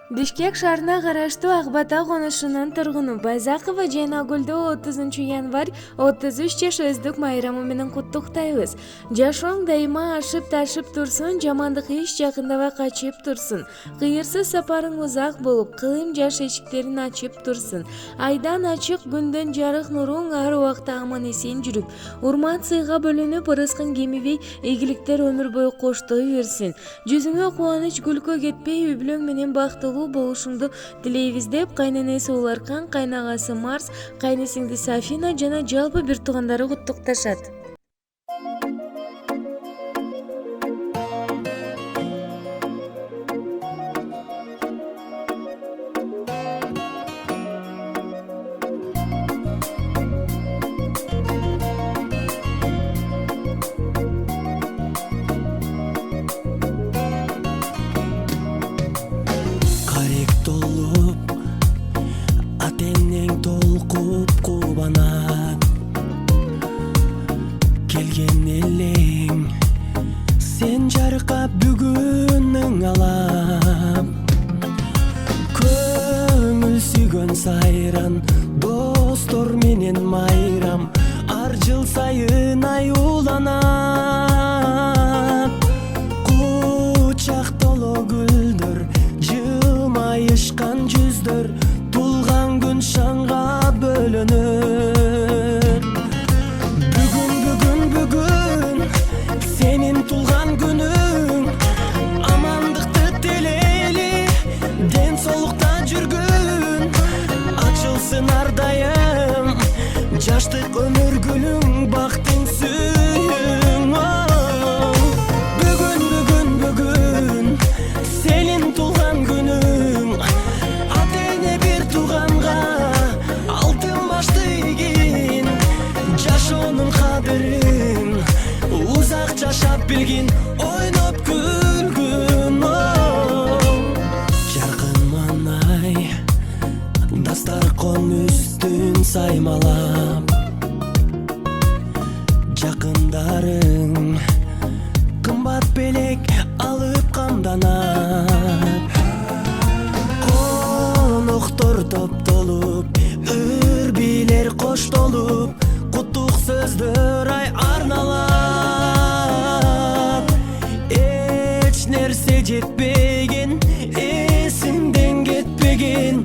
Бишкек шаарына караштуу Ак Бата конушунун тургуну Байзакова Жайнагүлдү 30 январь 33 жаш өздүк майрамы менен куттуктайбыз. Жашооң дайыма ашып ташып турсун, жамандык иш жакындабай качып турсун. Кыйырсыз сапарың узак болуп, кылым жаш эшиктерин ачып турсун. Айдан ачык, күндөн жарык нуруң ар убакта аман эсен жүрүп, урмат сыйга бөлүнүп, ырыскын кемибей, ийгиликтер өмүр бою коштой берсин. Жүзүңө кубаныч күлкү кетпей, үй бүлөң менен бактылуу болушуңду тилейбиз деп кайненеси Уларкан, кайнагасы Марс, кайнесиңди Сафина жана жалпы бир туугандары куттукташат. Толуп, атеңнең толкуп кубанат, келген элең сен жаркап бүгүнүң алап. Көңүл сүйгөн сайран, достор менен майрам, ар жыл сайын аюуланат. Кучак толо гүлдөр, майышкан жүздөр, тулган күн шаңга бөлөнөр. Бүгүн сенин тулган күнүң, амандыкты телели, ден соолукта жүргүн, ачылсын ар дайым жаштык өмүр гүлүң, бактың сүйүң. Бүгүн сенин тулган күнүң, атеңе бир тууганга алтын башты ийгин, жашоонун кадырын узак жашап билгин, ойноп күлгүн. Жаркын манай дастаркон үстүн саймалап, жакындарың кымбат белек алып камданат. Коноктор топтолуп, өр бийлер коштолуп, куттук сөздөр арналат. Эч нерсе жетпеген, эсиңден кетпеген,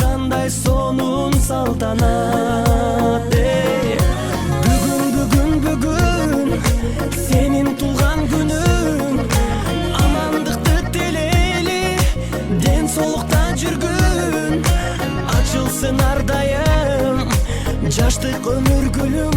кандай сонун салтанат. Бүгүн сенин тулган күнүң, амандыкты телели, ден соолукта жүргүн, ачылсын ар дайым жаштык өмүр гүлүң,